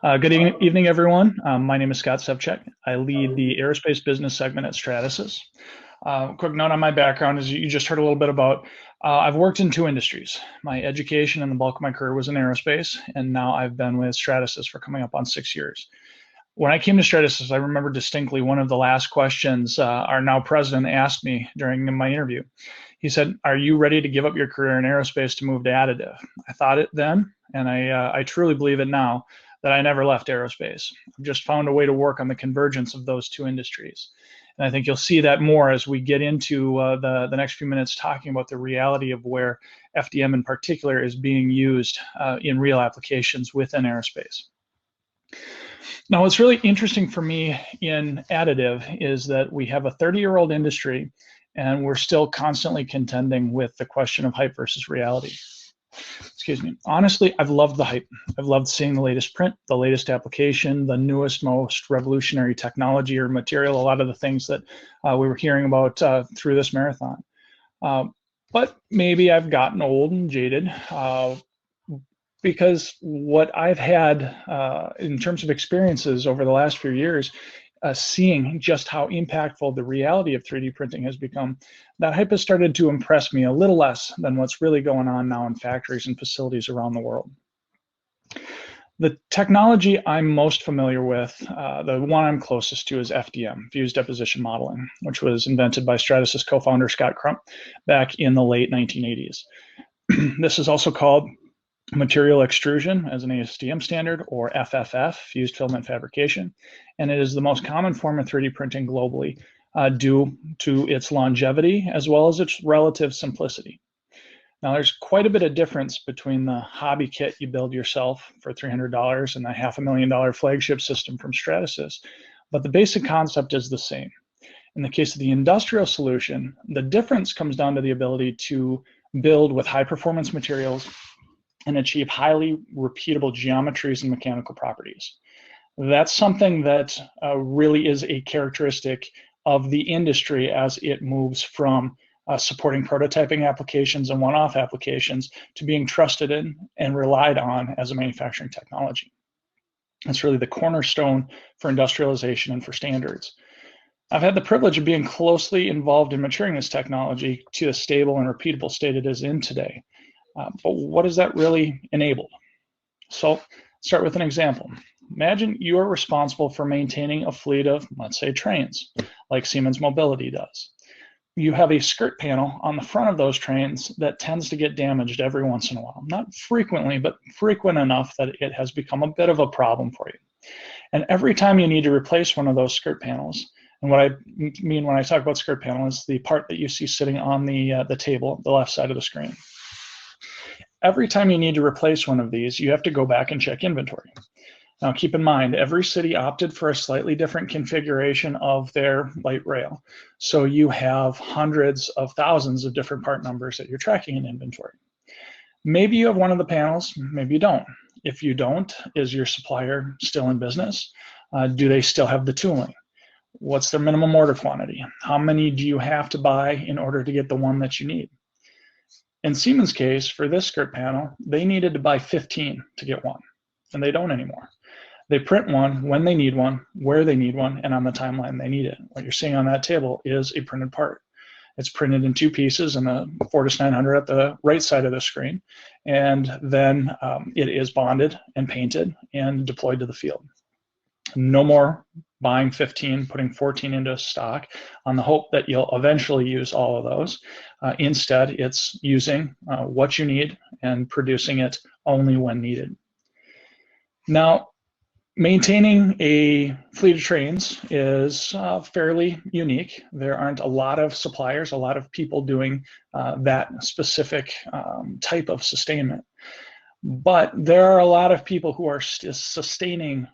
Good evening, everyone. My name is Scott Sevcik. I lead the aerospace business segment at Stratasys. Quick note on my background is you just heard a little bit about, I've worked in two industries. My education and the bulk of my career was in aerospace, and now I've been with Stratasys for coming up on 6 years. When I came to Stratasys, I remember distinctly one of the last questions our now president asked me during my interview. He said, "Are you ready to give up your career in aerospace to move to additive?" I thought it then, and I truly believe it now, that I never left aerospace. I've just found a way to work on the convergence of those two industries. And I think you'll see that more as we get into the next few minutes talking about the reality of where FDM in particular is being used in real applications within aerospace. Now, what's really interesting for me in additive is that we have a 30-year-old industry, and we're still constantly contending with the question of hype versus reality. Excuse me. Honestly, I've loved the hype. I've loved seeing the latest print, the latest application, the newest, most revolutionary technology or material, a lot of the things that we were hearing about through this marathon. But maybe I've gotten old and jaded because what I've had in terms of experiences over the last few years, seeing just how impactful the reality of 3D printing has become, that hype has started to impress me a little less than what's really going on now in factories and facilities around the world. The technology I'm most familiar with, the one I'm closest to, is FDM, Fused Deposition Modeling, which was invented by Stratasys co-founder Scott Crump back in the late 1980s. This is also called material extrusion as an ASTM standard, or FFF, fused filament fabrication, and it is the most common form of 3D printing globally due to its longevity as well as its relative simplicity. Now, there's quite a bit of difference between the hobby kit you build yourself for $300 and the $500,000 flagship system from Stratasys, but the basic concept is the same. In the case of the industrial solution, the difference comes down to the ability to build with high performance materials and achieve highly repeatable geometries and mechanical properties. That's something that really is a characteristic of the industry as it moves from supporting prototyping applications and one-off applications to being trusted in and relied on as a manufacturing technology. It's really the cornerstone for industrialization and for standards. I've had the privilege of being closely involved in maturing this technology to the stable and repeatable state it is in today. But what does that really enable? So start with an example. Imagine you are responsible for maintaining a fleet of, let's say, trains, like Siemens Mobility does. You have a skirt panel on the front of those trains that tends to get damaged every once in a while. Not frequently, but frequent enough that it has become a bit of a problem for you. And every time you need to replace one of those skirt panels, and what I mean when I talk about skirt panel is the part that you see sitting on the table, the left side of the screen. Every time you need to replace one of these, you have to go back and check inventory. Now, keep in mind, every city opted for a slightly different configuration of their light rail. So you have hundreds of thousands of different part numbers that you're tracking in inventory. Maybe you have one of the panels, maybe you don't. If you don't, is your supplier still in business? Do they still have the tooling? What's their minimum order quantity? How many do you have to buy in order to get the one that you need? In Siemens' case, for this skirt panel, they needed to buy 15 to get one, and they don't anymore. They print one when they need one, where they need one, and on the timeline they need it. What you're seeing on that table is a printed part. It's printed in two pieces in a 4-900 at the right side of the screen, and then it is bonded and painted and deployed to the field. No more buying 15, putting 14 into stock on the hope that you'll eventually use all of those. Instead, it's using what you need and producing it only when needed. Now, maintaining a fleet of trains is fairly unique. There aren't a lot of suppliers, a lot of people doing that specific type of sustainment. But there are a lot of people who are sustaining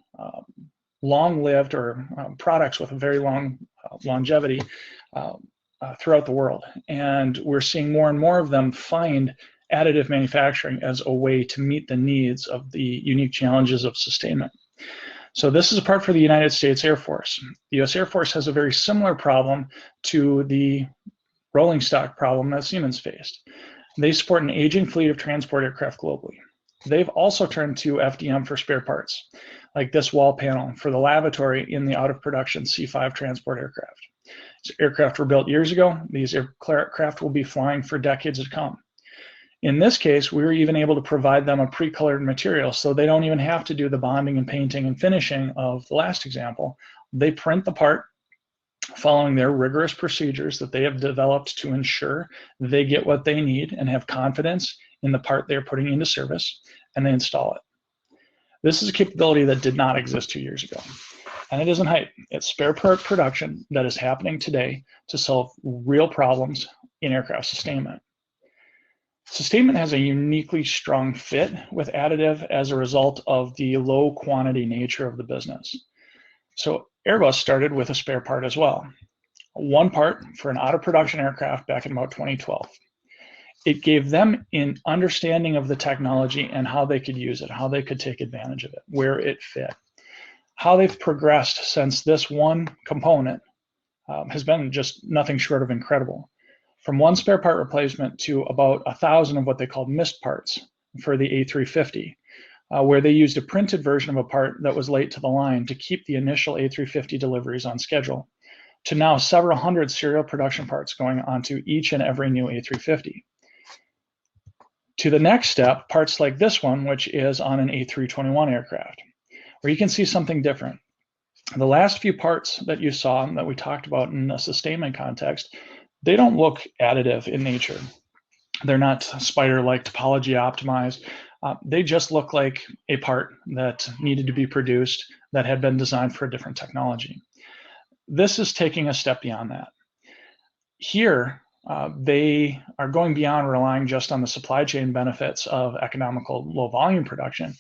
long-lived or products with a very long longevity throughout the world. And we're seeing more and more of them find additive manufacturing as a way to meet the needs of the unique challenges of sustainment. So this is a part for the United States Air Force. The US Air Force has a very similar problem to the rolling stock problem that Siemens faced. They support an aging fleet of transport aircraft globally. they've also turned to FDM for spare parts, like this wall panel for the lavatory in the out-of-production C-5 transport aircraft. So aircraft were built years ago. These aircraft will be flying for decades to come. In this case, we were even able to provide them a pre-colored material, so they don't even have to do the bonding and painting and finishing of the last example. They print the part following their rigorous procedures that they have developed to ensure they get what they need and have confidence in the part they're putting into service, and they install it. This is a capability that did not exist 2 years ago. And it isn't hype. It's spare part production that is happening today to solve real problems in aircraft sustainment. Sustainment has a uniquely strong fit with additive as a result of the low quantity nature of the business. So Airbus started with a spare part as well. One part for an out-of-production aircraft back in about 2012. It gave them an understanding of the technology and how they could use it, how they could take advantage of it, where it fit. How they've progressed since this one component has been just nothing short of incredible. From one spare part replacement to about 1,000 of what they called missed parts for the A350, where they used a printed version of a part that was late to the line to keep the initial A350 deliveries on schedule, to now several hundred serial production parts going onto each and every new A350. To the next step, parts like this one, which is on an A321 aircraft, where you can see something different. The last few parts that you saw that we talked about in a sustainment context, they don't look additive in nature. They're not spider-like topology optimized. They just look like a part that needed to be produced that had been designed for a different technology. This is taking a step beyond that. Here, they are going beyond relying just on the supply chain benefits of economical low volume production.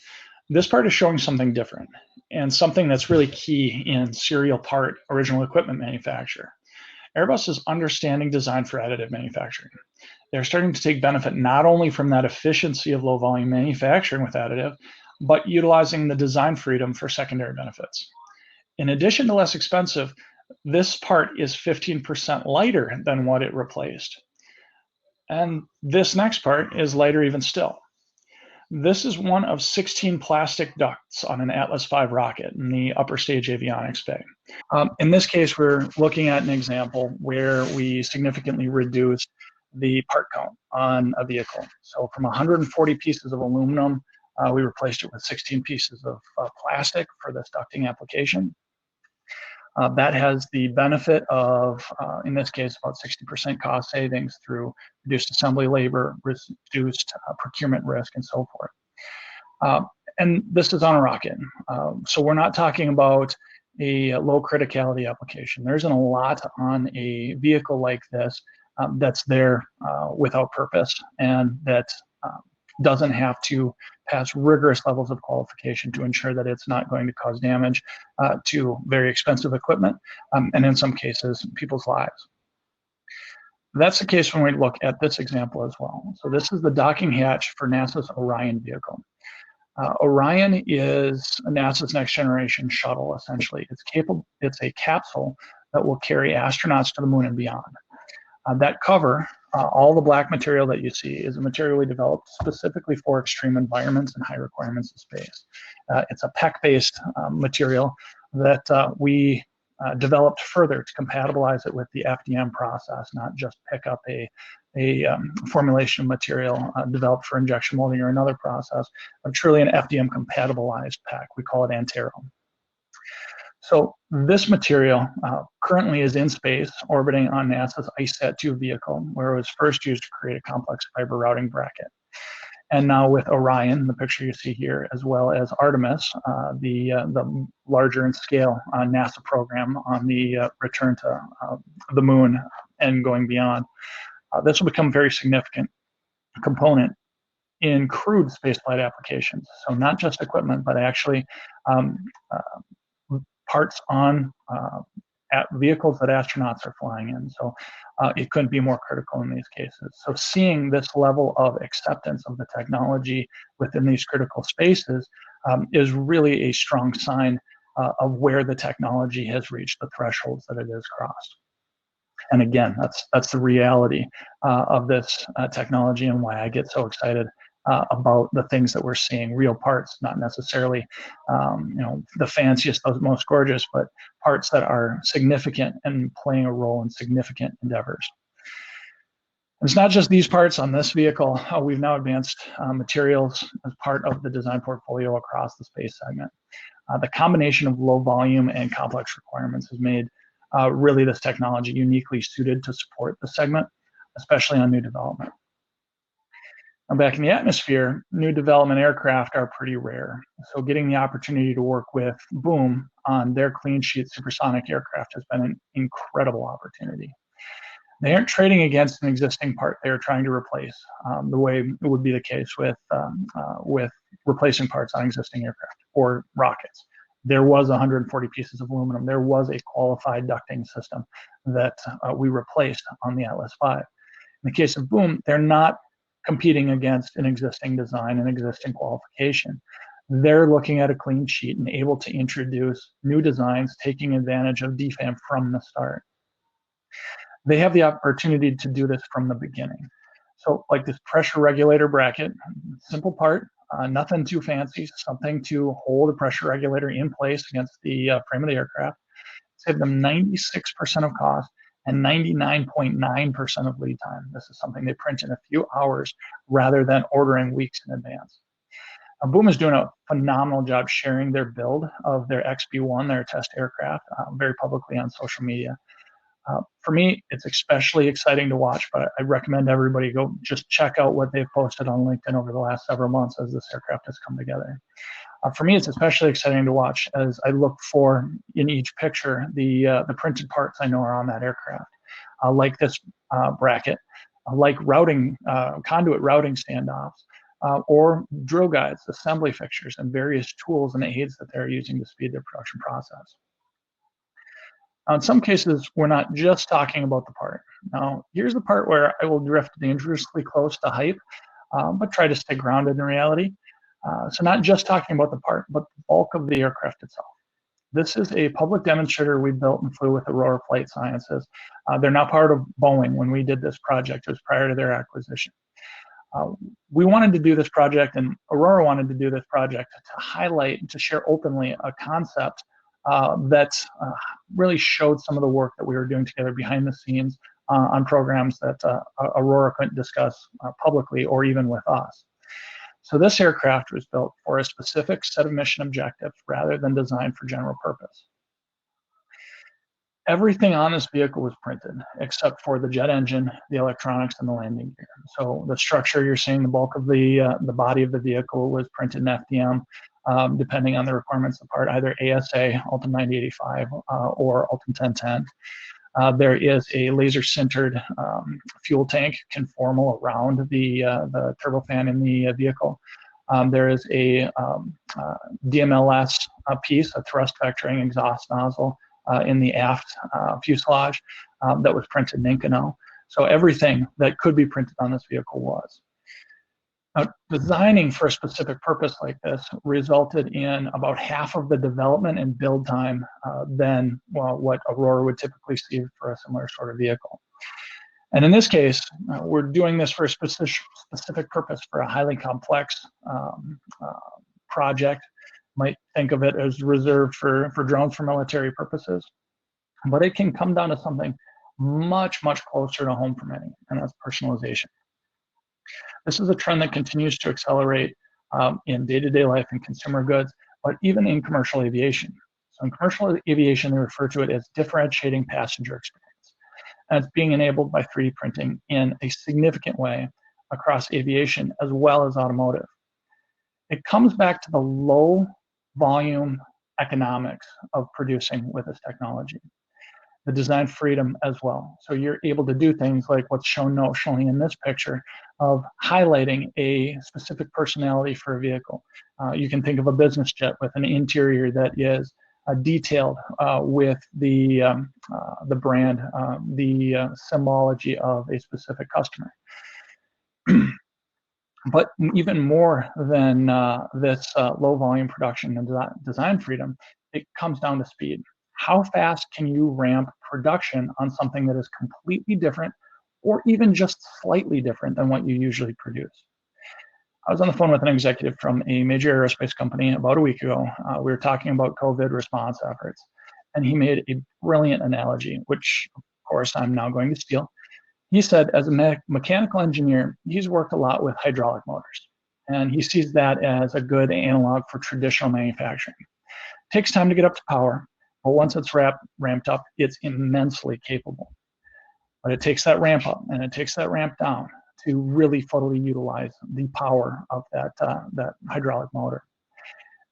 This part is showing something different and something that's really key in serial part original equipment manufacture. Airbus is understanding design for additive manufacturing. They're starting to take benefit not only from that efficiency of low volume manufacturing with additive, but utilizing the design freedom for secondary benefits. In addition to less expensive, this part is 15% lighter than what it replaced. And this next part is lighter even still. This is one of 16 plastic ducts on an Atlas V rocket in the upper stage avionics bay. In this case, we're looking at an example where we significantly reduced the part count on a vehicle. So from 140 pieces of aluminum, we replaced it with 16 pieces of plastic for this ducting application. That has the benefit of, in this case, about 60% cost savings through reduced assembly labor, reduced procurement risk, and so forth. And this is on a rocket. So we're not talking about a low criticality application. There isn't a lot on a vehicle like this that's there without purpose and that doesn't have to pass rigorous levels of qualification to ensure that it's not going to cause damage to very expensive equipment, and in some cases, people's lives. That's the case when we look at this example as well. So this is the docking hatch for NASA's Orion vehicle. Orion is NASA's next generation shuttle, essentially. It's a capsule that will carry astronauts to the moon and beyond. That cover, all the black material that you see, is a material we developed specifically for extreme environments and high requirements of space. It's a PEC-based material that we developed further to compatibilize it with the FDM process, not just pick up a formulation material developed for injection molding or another process, but truly an FDM compatibilized PEC. We call it Antero. So this material currently is in space, orbiting on NASA's ICESat-2 vehicle, where it was first used to create a complex fiber routing bracket. And now with Orion, the picture you see here, as well as Artemis, the larger in scale NASA program on the return to the moon and going beyond, this will become a very significant component in crewed spaceflight applications. So not just equipment, but actually parts on vehicles that astronauts are flying in. So it couldn't be more critical in these cases. So seeing this level of acceptance of the technology within these critical spaces is really a strong sign of where the technology has reached the thresholds that it has crossed. And again, that's the reality of this technology and why I get so excited about the things that we're seeing, real parts, not necessarily the fanciest, the most gorgeous, but parts that are significant and playing a role in significant endeavors. It's not just these parts on this vehicle. We've now advanced materials as part of the design portfolio across the space segment. The combination of low volume and complex requirements has made really this technology uniquely suited to support the segment, especially on new development. Now, back in the atmosphere, new development aircraft are pretty rare. So getting the opportunity to work with Boom on their clean sheet supersonic aircraft has been an incredible opportunity. They aren't trading against an existing part they are trying to replace, the way it would be the case with replacing parts on existing aircraft or rockets. There was 140 pieces of aluminum. There was a qualified ducting system that we replaced on the Atlas V. In the case of Boom, they're not competing against an existing design and existing qualification. They're looking at a clean sheet and able to introduce new designs, taking advantage of DFAM from the start. They have the opportunity to do this from the beginning. So like this pressure regulator bracket, simple part, nothing too fancy, something to hold a pressure regulator in place against the frame of the aircraft. Save them 96% of cost and 99.9% of lead time. This is something they print in a few hours rather than ordering weeks in advance. Boom is doing a phenomenal job sharing their build of their XB-1, their test aircraft, very publicly on social media. For me, it's especially exciting to watch, but I recommend everybody go just check out what they've posted on LinkedIn over the last several months as this aircraft has come together. For me, it's especially exciting to watch as I look for in each picture the printed parts I know are on that aircraft, like this bracket, like routing conduit routing standoffs, or drill guides, assembly fixtures, and various tools and aids that they're using to speed their production process. In some cases, we're not just talking about the part. Now, here's the part where I will drift dangerously close to hype, but try to stay grounded in reality. So not just talking about the part, but the bulk of the aircraft itself. This is a public demonstrator we built and flew with Aurora Flight Sciences. They're now part of Boeing when we did this project. It was prior to their acquisition. We wanted to do this project, and Aurora wanted to do this project to highlight and to share openly a concept that really showed some of the work that we were doing together behind the scenes on programs that Aurora couldn't discuss publicly or even with us. So this aircraft was built for a specific set of mission objectives rather than designed for general purpose. Everything on this vehicle was printed except for the jet engine, the electronics, and the landing gear. So the structure you're seeing, the bulk of the body of the vehicle was printed in FDM, depending on the requirements of the part, either ASA, Ultim 9085, or Ultim 1010. There is a laser sintered fuel tank conformal around the turbofan in the vehicle. There is a DMLS piece, a thrust vectoring exhaust nozzle in the aft fuselage that was printed in Inconel. So everything that could be printed on this vehicle was. Now, designing for a specific purpose like this resulted in about half of the development and build time than what Aurora would typically see for a similar sort of vehicle. And in this case, we're doing this for a specific purpose for a highly complex project. Might think of it as reserved for drones for military purposes, but it can come down to something much, much closer to home for many, and that's personalization. This is a trend that continues to accelerate in day-to-day life in consumer goods, but even in commercial aviation. So in commercial aviation, they refer to it as differentiating passenger experience. And it's being enabled by 3D printing in a significant way across aviation as well as automotive. It comes back to the low volume economics of producing with this technology. The design freedom as well. So you're able to do things like what's shown notionally in this picture of highlighting a specific personality for a vehicle. You can think of a business jet with an interior that is detailed with the brand, the symbology of a specific customer. But even more than this low volume production and design freedom, it comes down to speed. How fast can you ramp production on something that is completely different or even just slightly different than what you usually produce? I was on the phone with an executive from a major aerospace company about a week ago. We were talking about COVID response efforts, and he made a brilliant analogy, which, of course, I'm now going to steal. He said, as a mechanical engineer, he's worked a lot with hydraulic motors, and he sees that as a good analog for traditional manufacturing. It takes time to get up to power, but once it's ramped up, it's immensely capable. But it takes that ramp up and it takes that ramp down to really fully utilize the power of that hydraulic motor.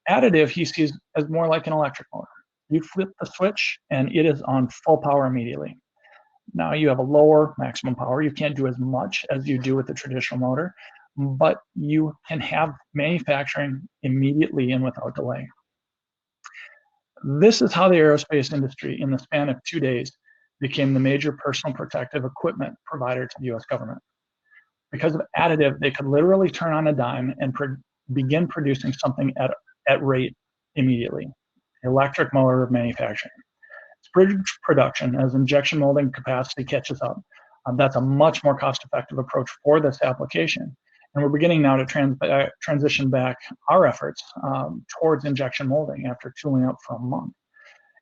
Additive, he sees as more like an electric motor. You flip the switch and it is on full power immediately. Now you have a lower maximum power. You can't do as much as you do with the traditional motor, but you can have manufacturing immediately and without delay. This is how the aerospace industry, in the span of 2 days, became the major personal protective equipment provider to the US government. Because of additive, they could literally turn on a dime and begin producing something at rate immediately. The electric motor of manufacturing. It's bridge production as injection molding capacity catches up. That's a much more cost-effective approach for this application. And we're beginning now to transition back our efforts towards injection molding after tooling up for a month.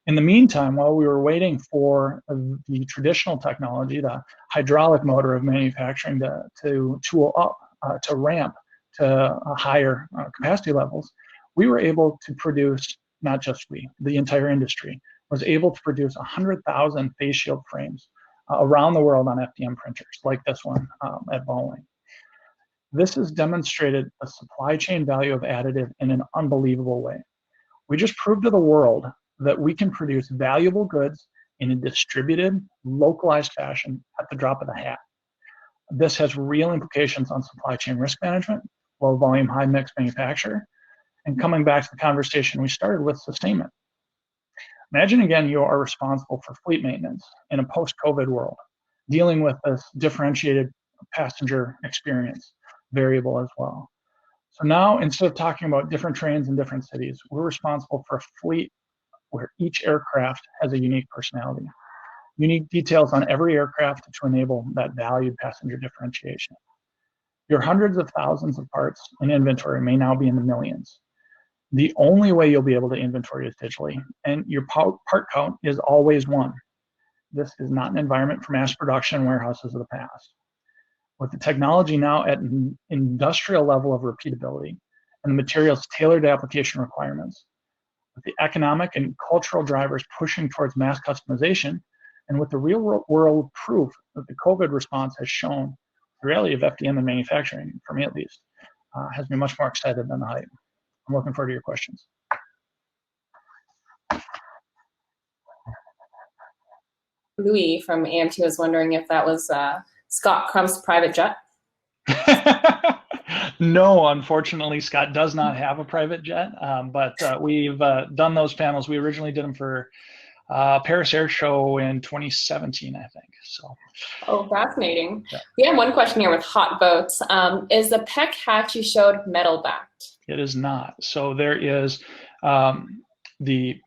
In the meantime, while we were waiting for the traditional technology, the hydraulic motor of manufacturing to tool up, to ramp to higher capacity levels, we were able to produce, not just we, the entire industry, was able to produce 100,000 face shield frames around the world on FDM printers, like this one at Boeing. This has demonstrated the supply chain value of additive in an unbelievable way. We just proved to the world that we can produce valuable goods in a distributed, localized fashion at the drop of the hat. This has real implications on supply chain risk management, low volume, high mix manufacture, and coming back to the conversation we started with, sustainment. Imagine again, you are responsible for fleet maintenance in a post-COVID world, dealing with this differentiated passenger experience variable as well. So now, instead of talking about different trains in different cities, we're responsible for a fleet where each aircraft has a unique personality, unique details on every aircraft to enable that valued passenger differentiation. Your hundreds of thousands of parts in inventory may now be in the millions. The only way you'll be able to inventory is digitally, and your part count is always one. This is not an environment for mass production warehouses of the past. With the technology now at an industrial level of repeatability and the materials tailored to application requirements, with the economic and cultural drivers pushing towards mass customization, and with the real world proof that the COVID response has shown, the reality of FDM and manufacturing, for me at least, has me much more excited than the hype. I'm looking forward to your questions. Louis from AMT was wondering if that was Scott Crump's private jet. No, unfortunately, Scott does not have a private jet, but we've done those panels. We originally did them for Paris Air Show in 2017, I think. So. Oh, fascinating. Yeah. We have one question here with hot votes. Is the PEC hatch you showed metal backed? It is not. So there is the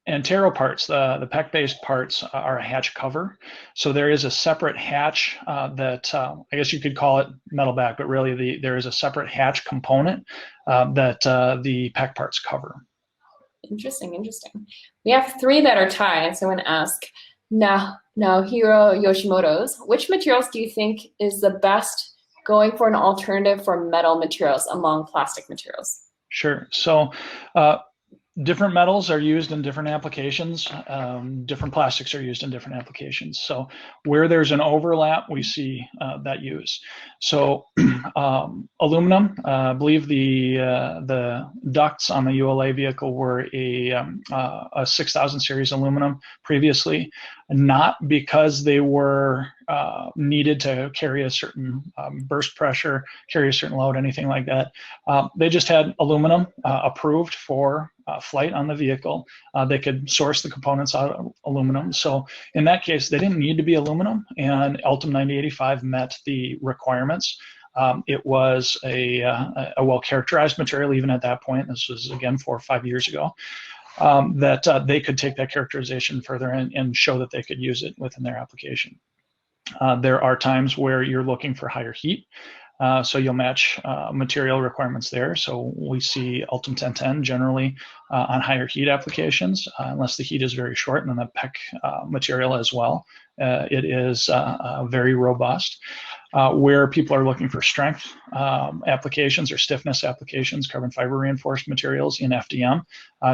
Antero parts, the PEC-based parts are a hatch cover. So there is a separate hatch that I guess you could call it metal back, but really there is a separate hatch component that the PEC parts cover. Interesting, interesting. We have three that are tied. So I'm going to ask Naohiro Yoshimoto's, which materials do you think is the best going for an alternative for metal materials among plastic materials? Sure. So different metals are used in different applications. Different plastics are used in different applications. So where there's an overlap, we see that use. So aluminum, I believe the ducts on the ULA vehicle were a 6000 series aluminum previously, not because they were needed to carry a certain burst pressure, carry a certain load, anything like that. They just had aluminum approved for flight on the vehicle. They could source the components out of aluminum. So in that case, they didn't need to be aluminum, and Ultim 9085 met the requirements. It was a well-characterized material even at that point. This was, again, 4 or 5 years ago. That they could take that characterization further and show that they could use it within their application. There are times where you're looking for higher heat. So you'll match material requirements there. So we see Ultim 1010 generally on higher heat applications, unless the heat is very short, and then the PEC material as well. It is very robust. Where people are looking for strength applications or stiffness applications, carbon fiber reinforced materials in FDM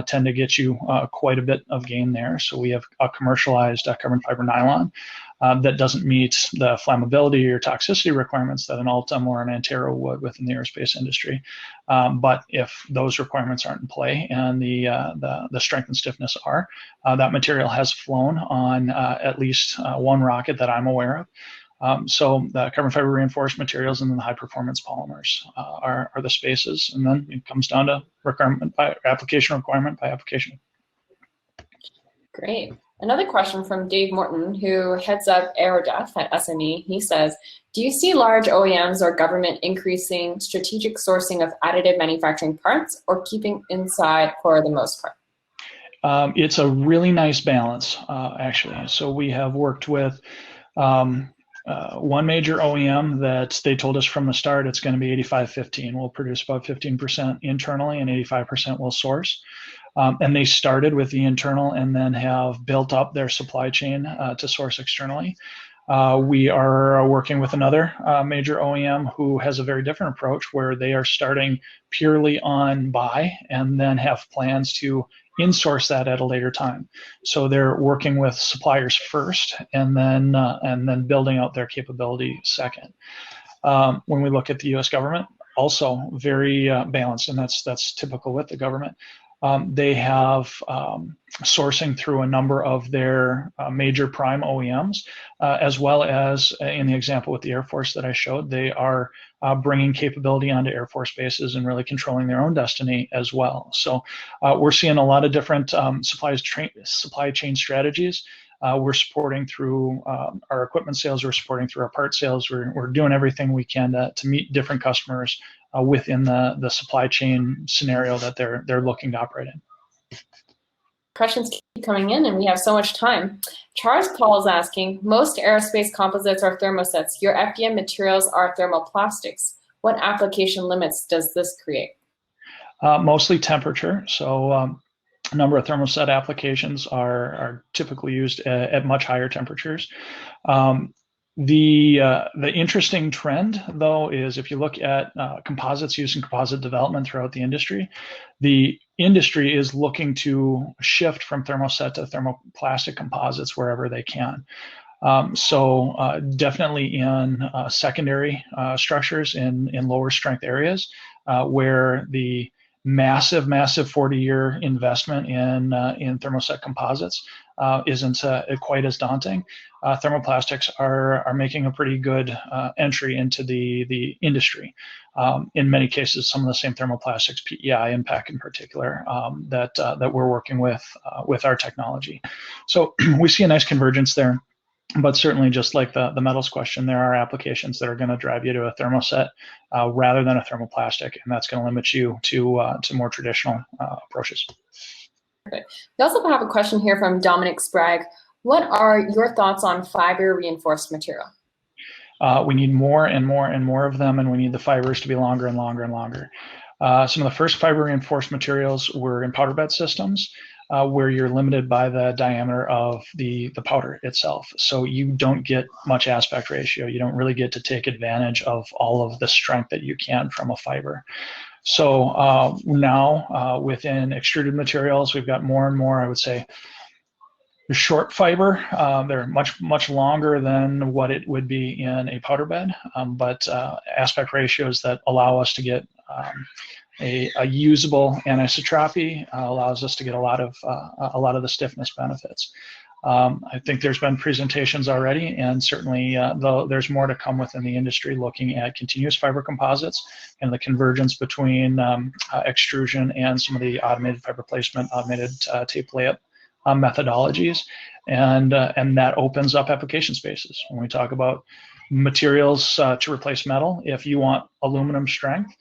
tend to get you quite a bit of gain there. So we have a commercialized carbon fiber nylon that doesn't meet the flammability or toxicity requirements that an Ultim or an Antero would within the aerospace industry. But if those requirements aren't in play and the strength and stiffness are, that material has flown on at least one rocket that I'm aware of. So the carbon fiber reinforced materials and then the high performance polymers are the spaces, and then it comes down to requirement by application, requirement by application. Great. Another question from Dave Morton, who heads up Aerodef at SME. He says, do you see large OEMs or government increasing strategic sourcing of additive manufacturing parts, or keeping inside for the most part? It's a really nice balance, actually. So we have worked with one major OEM that they told us from the start it's going to be 85-15. We'll produce about 15% internally and 85% will source. And they started with the internal and then have built up their supply chain to source externally. We are working with another major OEM who has a very different approach, where they are starting purely on buy and then have plans to in-source that at a later time. So they're working with suppliers first and then building out their capability second. When we look at the U.S. government, also very balanced, and that's typical with the government. They have sourcing through a number of their major prime OEMs, as well as in the example with the Air Force that I showed, they are bringing capability onto Air Force bases and really controlling their own destiny as well. So we're seeing a lot of different supply chain strategies. We're supporting through our equipment sales, we're supporting through our part sales, we're doing everything we can to meet different customers within the supply chain scenario that they're looking to operate in. Questions keep coming in, and we have so much time. Charles Paul is asking, most aerospace composites are thermosets. Your FDM materials are thermoplastics. What application limits does this create? Mostly temperature. So a number of thermoset applications are typically used at much higher temperatures. The interesting trend, though, is if you look at composites use and composite development throughout the industry is looking to shift from thermoset to thermoplastic composites wherever they can. So definitely in secondary structures in lower strength areas where the massive 40-year investment in thermoset composites isn't quite as daunting. Thermoplastics are making a pretty good entry into the industry. In many cases, some of the same thermoplastics, PEI impact in particular, that we're working with our technology. So we see a nice convergence there. But certainly, just like the metals question, there are applications that are going to drive you to a thermoset rather than a thermoplastic, and that's going to limit you to more traditional approaches. Perfect. We also have a question here from Dominic Sprague. What are your thoughts on fiber reinforced material? We need more and more and more of them, and we need the fibers to be longer and longer and longer. Some of the first fiber reinforced materials were in powder bed systems, where you're limited by the diameter of the powder itself. So you don't get much aspect ratio. You don't really get to take advantage of all of the strength that you can from a fiber. So now within extruded materials, we've got more and more, I would say, short fiber. They're much longer than what it would be in a powder bed, but aspect ratios that allow us to get a usable anisotropy allows us to get a lot of the stiffness benefits. I think there's been presentations already, and certainly though there's more to come within the industry looking at continuous fiber composites and the convergence between extrusion and some of the automated fiber placement, automated tape layup methodologies, and that opens up application spaces. When we talk about materials to replace metal, if you want aluminum strength,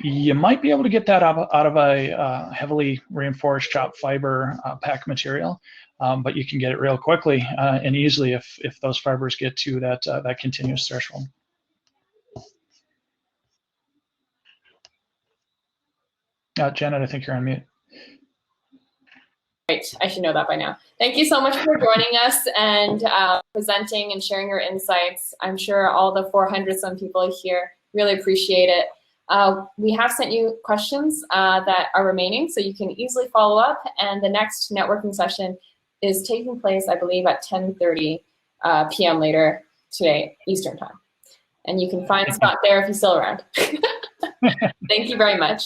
you might be able to get that out of a heavily reinforced chopped fiber pack material, but you can get it real quickly and easily if those fibers get to that continuous threshold. Janet, I think you're on mute. Right, I should know that by now. Thank you so much for joining us and presenting and sharing your insights. I'm sure all the 400-some people here really appreciate it. We have sent you questions that are remaining, so you can easily follow up. And the next networking session is taking place, I believe, at 10:30 p.m. later today, Eastern Time. And you can find Scott there if he's still around. Thank you very much.